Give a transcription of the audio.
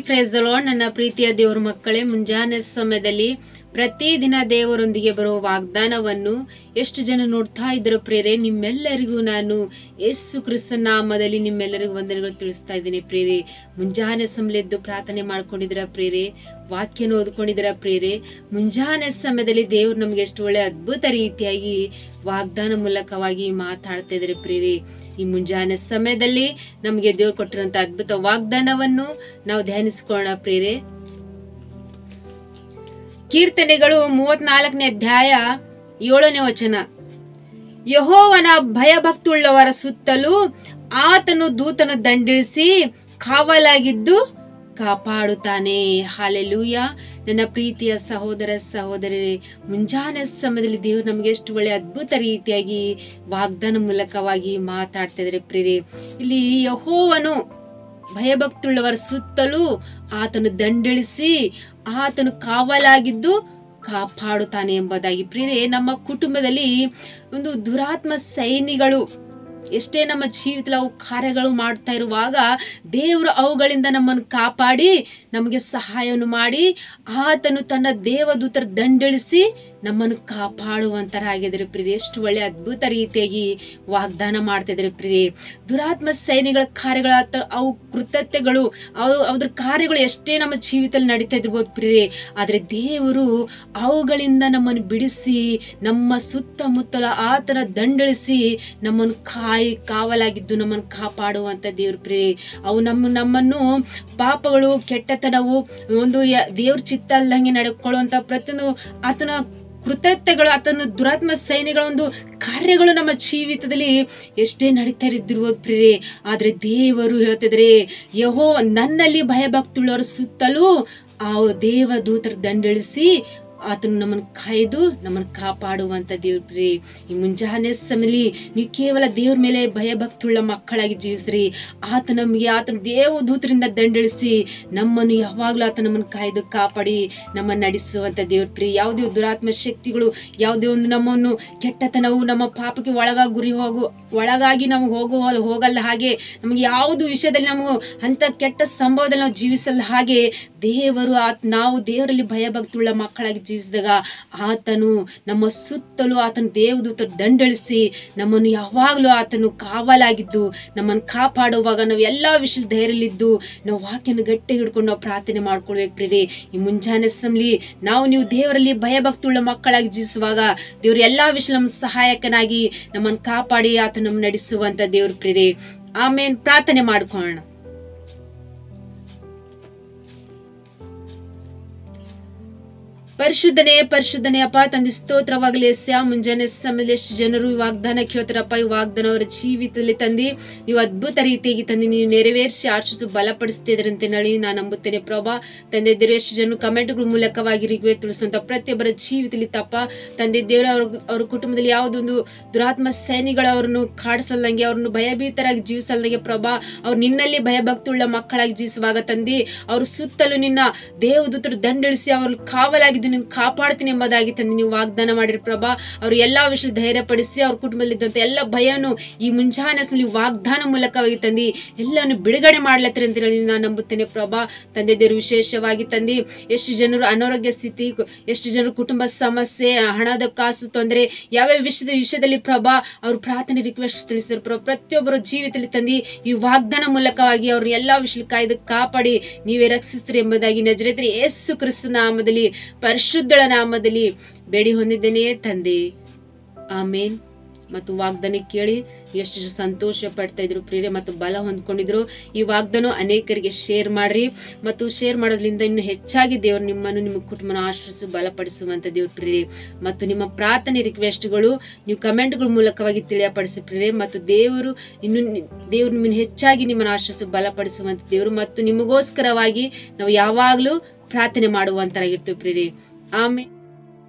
Price the lord. ನನ್ನ ಪ್ರೀತಿಯ ದೇವರ ಮಕ್ಕಳೇ, ಮುಂಜಾನೆ ಸಮಯದಲ್ಲಿ ಪ್ರತಿದಿನ ದೇವರೊಂದಿಗೆ ಬರುವ ವಾಗ್ದಾನವನ್ನು ಎಷ್ಟು ಜನ ನೋಡ್ತಾ ಇದ್ರು ಪ್ರೇರೆ, ನಿಮ್ಮೆಲ್ಲರಿಗೂ ನಾನು ಯೇಸು ಕ್ರಿಸ್ತನ ನಾಮದಲ್ಲಿ ನಿಮ್ಮೆಲ್ಲರಿಗೂ ವಂದನೆಗಳು ತಿಳಿಸ್ತಾ ಇದ್ದೀನಿ ಪ್ರೇರೆ. ಮುಂಜಾನೆ ಸಮಯದ್ದು ಪ್ರಾರ್ಥನೆ ಮಾಡ್ಕೊಂಡಿದ್ರ ಪ್ರೇರೆ, ವಾಕ್ಯನ ಓದ್ಕೊಂಡಿದ್ರ ಪ್ರೇರೆ. ಮುಂಜಾನೆ ಸಮಯದಲ್ಲಿ ದೇವ್ರು ನಮ್ಗೆ ಎಷ್ಟು ಒಳ್ಳೆ ಅದ್ಭುತ ರೀತಿಯಾಗಿ ವಾಗ್ದಾನ ಮೂಲಕವಾಗಿ ಮಾತಾಡ್ತಾ ಇದ್ರೆ ಪ್ರೇರೆ. ಈ ಮುಂಜಾನೆ ಸಮಯದಲ್ಲಿ ನಮಗೆ ದೇವ್ರು ಕೊಟ್ಟಿರುವಂತ ಅದ್ಭುತ ವಾಗ್ದಾನವನ್ನು ನಾವು ಧ್ಯಾನಿಸಿಕೊಳ್ಳೋಣ ಪ್ರೇರೆ. ಕೀರ್ತನೆಗಳು 34ನೇ ಅಧ್ಯಾಯ 7ನೇ ವಚನ. ಯೆಹೋವನ ಭಯಭಕ್ತಿಯುಳ್ಳವರ ಸುತ್ತಲೂ ಆತನು ದೂತನು ದಂಡಿಸಿ ಕಾವಲಾಗಿದ್ದು ಕಾಪಾಡುತ್ತಾನೆ. ಹಾಲೆಲೂಯ. ನನ್ನ ಪ್ರೀತಿಯ ಸಹೋದರ ಸಹೋದರರೇ, ಮುಂಜಾನೆ ಸಮಯದಲ್ಲಿ ದೇವರು ನಮಗೆ ಎಷ್ಟು ಒಳ್ಳೆ ಅದ್ಭುತ ರೀತಿಯಾಗಿ ವಾಗ್ದಾನ ಮೂಲಕವಾಗಿ ಮಾತಾಡ್ತಾ ಇದ್ದಾರೆ ಪ್ರೇರೆ. ಇಲ್ಲಿ ಯೆಹೋವನು ಭಯಭಕ್ತಿಯುಳ್ಳವರ ಸುತ್ತಲೂ ಆತನು ದಂಡಿಸಿ ಆತನು ಕಾವಲಾಗಿದ್ದು ಕಾಪಾಡುತ್ತಾನೆ ಎಂಬುದಾಗಿ ಪ್ರೇರೆ. ನಮ್ಮ ಕುಟುಂಬದಲ್ಲಿ ಒಂದು ದುರಾತ್ಮ ಸೈನಿಗಳು ಎಷ್ಟೇ ನಮ್ಮ ಜೀವಿತದಲ್ಲಿ ಅವು ಕಾರ್ಯಗಳು ಮಾಡ್ತಾ ಇರುವಾಗ ದೇವರು ಅವುಗಳಿಂದ ನಮ್ಮನ್ನು ಕಾಪಾಡಿ ನಮಗೆ ಸಹಾಯವನ್ನು ಮಾಡಿ ಆತನು ತನ್ನ ದೇವದೂತರ ದಂಡಿಸಿ ನಮ್ಮನ್ನು ಕಾಪಾಡುವಂತರಾಗಿದ್ದಾರೆ ಪ್ರಿಯರೇ. ಎಷ್ಟು ಒಳ್ಳೆ ಅದ್ಭುತ ರೀತಿಯಾಗಿ ವಾಗ್ದಾನ ಮಾಡ್ತಾ ಇದ್ದಾರೆ ಪ್ರಿಯರೇ. ದುರಾತ್ಮ ಸೈನಿಗಳ ಕಾರ್ಯಗಳ ಅವು ಕೃತ್ಯಗಳು ಅದ್ರ ಕಾರ್ಯಗಳು ಎಷ್ಟೇ ನಮ್ಮ ಜೀವಿತದಲ್ಲಿ ನಡೀತಾ ಇರ್ಬೋದು ಪ್ರಿಯರೇ, ಆದ್ರೆ ದೇವರು ಅವುಗಳಿಂದ ನಮ್ಮನ್ನು ಬಿಡಿಸಿ ನಮ್ಮ ಸುತ್ತಮುತ್ತಲ ಆತನ ದಂಡಿಸಿ ನಮ್ಮನ್ನು ಕಾವಲಾಗಿದ್ದು ನಮ್ಮನ್ನು ಕಾಪಾಡುವಂತ ದೇವ್ರ ಪ್ರಿಯರೇ. ಅವು ನಮ್ಮನ್ನು ಪಾಪಗಳು ಕೆಟ್ಟತನವು ಒಂದು ದೇವ್ರ ಚಿತ್ತ ಅಲ್ಲಂಗೆ ನಡ್ಕೊಳ್ಳುವಂತ ಪ್ರತಿಯೊಂದು ಆತನ ಕೃತ್ಯಗಳು ಆತನ ದುರಾತ್ಮ ಸೈನಿಗಳ ಒಂದು ಕಾರ್ಯಗಳು ನಮ್ಮ ಜೀವಿತದಲ್ಲಿ ಎಷ್ಟೇ ನಡೀತಾ ಇದ್ದಿರ್ಬೋದು ಪ್ರಿಯರೇ, ಆದ್ರೆ ದೇವರು ಹೇಳ್ತಿದ್ರೆ ಯೆಹೋ ನನ್ನಲ್ಲಿ ಭಯಭಕ್ತಿಯುಳ್ಳವರ ಸುತ್ತಲೂ ಆ ದೇವದೂತರ ದಂಡಿಸಿ ಆತನು ನಮ್ಮನ್ನು ಕಾಯ್ದು ನಮ್ಮನ್ನು ಕಾಪಾಡುವಂತ ದೇವ್ರ ಪ್ರಿಯರೇ. ಈ ಮುಂಜಾನೆ ಸಮಯದಲ್ಲಿ ನೀವು ಕೇವಲ ದೇವ್ರ ಮೇಲೆ ಭಯಭಕ್ತಿಯುಳ್ಳ ಮಕ್ಕಳಾಗಿ ಜೀವಿಸ್ರಿ. ಆತನ ದೇವದೂತರಿಂದ ದಂಡಿಸಿ ನಮ್ಮನ್ನು ಯಾವಾಗ್ಲೂ ಆತ ನಮ್ಮನ್ನು ಕಾಯ್ದು ಕಾಪಾಡಿ ನಮ್ಮನ್ನು ನಡೆಸುವಂತ ದೇವ್ರ ಪ್ರಿಯರೇ. ಯಾವುದೇ ದುರಾತ್ಮ ಶಕ್ತಿಗಳು ಯಾವುದೇ ಒಂದು ನಮ್ಮನ್ನು ಕೆಟ್ಟತನವು ನಮ್ಮ ಪಾಪಕ್ಕೆ ಒಳಗಾಗಿ ನಮಗೆ ಹೋಗಲ್ಲ ಹಾಗೆ ನಮಗೆ ಯಾವುದು ವಿಷಯದಲ್ಲಿ ನಮಗೂ ಅಂತ ಕೆಟ್ಟ ಸಂಭವದಲ್ಲಿ ನಾವು ಜೀವಿಸಲ್ಲ ಹಾಗೆ ದೇವರು ನಾವು ದೇವರಲ್ಲಿ ಭಯಭಕ್ತಿಯುಳ್ಳ ಮಕ್ಕಳಾಗಿ ಜೀವಿಸಿದಾಗ ಆತನು ನಮ್ಮ ಸುತ್ತಲೂ ಆತನ ದೇವದೂತ ದಂಡಿಸಿ ನಮ್ಮನ್ನು ಯಾವಾಗಲೂ ಆತನು ಕಾವಲಾಗಿದ್ದು ನಮ್ಮನ್ನು ಕಾಪಾಡುವಾಗ ನಾವು ಎಲ್ಲಾ ವಿಷಯದ ಧೈರ್ಯಲಿದ್ದು ನಾವು ವಾಕ್ಯನ ಗಟ್ಟಿ ಹಿಡ್ಕೊಂಡು ನಾವು ಪ್ರಾರ್ಥನೆ ಮಾಡ್ಕೊಳ್ಬೇಕು ಪ್ರಿಯರೇ. ಈ ಮುಂಜಾನೆ ಸಮಯದಲ್ಲಿ ನೀವು ದೇವರಲ್ಲಿ ಭಯಭಕ್ತಿಯುಳ್ಳ ಮಕ್ಕಳಾಗಿ ಜೀವಿಸುವಾಗ ದೇವರು ಎಲ್ಲಾ ವಿಷಯ ನಮ್ಮ ಸಹಾಯಕನಾಗಿ ನಮ್ಮನ್ನು ಕಾಪಾಡಿ ಆತ ನಮ್ಮ ನಡೆಸುವಂತ ದೇವ್ರ ಪ್ರಿಯರೇ. ಆಮೇನ್. ಪ್ರಾರ್ಥನೆ ಮಾಡ್ಕೊಳ್ಳೋಣ. ಪರಿಶುದ್ಧನೇ ಅಪ್ಪ ತಂದೆ ಸ್ತೋತ್ರವಾಗಲಿ. ಮುಂಜಾನೆ ಸಮಯದಲ್ಲಿ ಎಷ್ಟು ಜನರು ಈ ವಾಗ್ದಾನ ಕೇಳ್ತಾರಪ್ಪ, ಈ ವಾಗ್ದಾನ ಅವರ ಜೀವಿತದಲ್ಲಿ ತಂದಿ ನೀವು ಅದ್ಭುತ ರೀತಿಯಾಗಿ ತಂದು ನೀವು ನೆರವೇರಿಸಿ ಆಶಿಸು ಬಲಪಡಿಸ್ತಿದ್ರಂತೆ ನಳಿ ನಾನು ನಂಬುತ್ತೇನೆ ಪ್ರಭಾ. ತಂದೆ ದೇವರು ಎಷ್ಟು ಜನರು ಕಮೆಂಟ್ಗಳ ಮೂಲಕವಾಗಿ ರಿಕ್ವೆಸ್ಟ್ ತಿಳಿಸುವಂತ ಪ್ರತಿಯೊಬ್ಬರ ಜೀವಿತದಲ್ಲಿ ತಪ್ಪ ತಂದೆ ದೇವರ ಅವ್ರ ಕುಟುಂಬದಲ್ಲಿ ಯಾವುದೊಂದು ದುರಾತ್ಮ ಸೈನಿಗಳು ಅವ್ರನ್ನು ಕಾಡಿಸಲ್ದಂಗೆ ಅವ್ರನ್ನು ಭಯಭೀತರಾಗಿ ಜೀವಿಸಲ್ದಂಗೆ ಪ್ರಭಾ, ಅವ್ರು ನಿನ್ನಲ್ಲಿ ಭಯಭಕ್ತಿಯುಳ್ಳ ಮಕ್ಕಳಾಗಿ ಜೀವಿಸುವಾಗ ತಂದೆ ಅವ್ರ ಸುತ್ತಲೂ ನಿನ್ನ ದೇವದೂತರು ದಂಡಿಸಿ ಅವ್ರ ಕಾವಲಾಗಿದ್ದು ನೀನು ಕಾಪಾಡ್ತೀನಿ ಎಂಬುದಾಗಿ ತಂದೆ ನೀವು ವಾಗ್ದಾನ ಮಾಡಿರಿ ಪ್ರಭಾ. ಅವ್ರು ಎಲ್ಲಾ ವಿಷಯ ಧೈರ್ಯಪಡಿಸಿ ಅವ್ರ ಕುಟುಂಬದಲ್ಲಿದ್ದಂತ ಎಲ್ಲ ಭಯನು ಈ ಮುಂಜಾನೆ ವಾಗ್ದಾನ ಮೂಲಕವಾಗಿ ತಂದಿ ಎಲ್ಲವನ್ನು ಬಿಡುಗಡೆ ಮಾಡ್ಲತ್ತಾರೆ ಅಂತ ಹೇಳಿ ನಾನು ನಂಬುತ್ತೇನೆ ಪ್ರಭಾ. ತಂದೆ ದೇವರು ವಿಶೇಷವಾಗಿ ತಂದಿ ಎಷ್ಟು ಜನರು ಅನಾರೋಗ್ಯ ಸ್ಥಿತಿ, ಎಷ್ಟು ಜನರು ಕುಟುಂಬ ಸಮಸ್ಯೆ, ಹಣದ ಕಾಸು ತೊಂದರೆ, ಯಾವ್ಯಾವ ವಿಷಯದಲ್ಲಿ ಪ್ರಭಾ ಅವ್ರು ಪ್ರಾರ್ಥನೆ ರಿಕ್ವೆಸ್ಟ್ ತಿಳಿಸಿದ್ರು ಪ್ರಭಾ. ಪ್ರತಿಯೊಬ್ಬರ ಜೀವಿತದಲ್ಲಿ ತಂದಿ ಈ ವಾಗ್ದಾನ ಮೂಲಕವಾಗಿ ಅವ್ರು ಎಲ್ಲಾ ವಿಷಯ ಕಾಯ್ದು ಕಾಪಾಡಿ ನೀವೇ ರಕ್ಷಿಸ್ತೀರಿ ಎಂಬುದಾಗಿ ನಜರೇತಿನ ಯೇಸು ಕ್ರಿಸ್ತನ ನಾಮದಲ್ಲಿ ಪರಿಶುದ್ಧಳ ನಾಮದಲ್ಲಿ ಬೇಡಿ ಹೊಂದಿದ್ದೇನೆ ತಂದೆ. ಆಮೇನ್. ಮತ್ತು ವಾಗ್ದಾನ ಕೇಳಿ ಎಷ್ಟು ಸಂತೋಷ ಪಡ್ತಾ ಇದ್ರು ಪ್ರಿಯರೇ ಮತ್ತು ಬಲ ಹೊಂದ್ಕೊಂಡಿದ್ರು. ಈ ವಾಗ್ದಾನ ಅನೇಕರಿಗೆ ಶೇರ್ ಮಾಡ್ರಿ ಮತ್ತು ಶೇರ್ ಮಾಡೋದ್ರಿಂದ ಇನ್ನು ಹೆಚ್ಚಾಗಿ ದೇವರು ನಿಮ್ಮನ್ನು ನಿಮ್ಮ ಕುಟುಂಬನ ಆಶ್ರಯಿಸಿ ಬಲಪಡಿಸುವಂತ ದೇವ್ರ ಪ್ರಿಯರೇ. ಮತ್ತು ನಿಮ್ಮ ಪ್ರಾರ್ಥನೆ ರಿಕ್ವೆಸ್ಟ್ಗಳು ನೀವು ಕಮೆಂಟ್ಗಳ ಮೂಲಕವಾಗಿ ತಿಳಿಯಪಡಿಸಿ ಪ್ರಿಯರೇ. ಮತ್ತು ದೇವರು ನಿಮ್ಮನ್ನು ಹೆಚ್ಚಾಗಿ ನಿಮ್ಮನ್ನು ಆಶ್ರಯಿಸಿ ಬಲಪಡಿಸುವಂತ ದೇವರು ಮತ್ತು ನಿಮಗೋಸ್ಕರವಾಗಿ ನಾವು ಯಾವಾಗ್ಲೂ ಪ್ರಾರ್ಥನೆ ಮಾಡುವಂತರಾಗಿರ್ತೀವಿ ಪ್ರಿಯರೇ. ಆಮೇಲೆ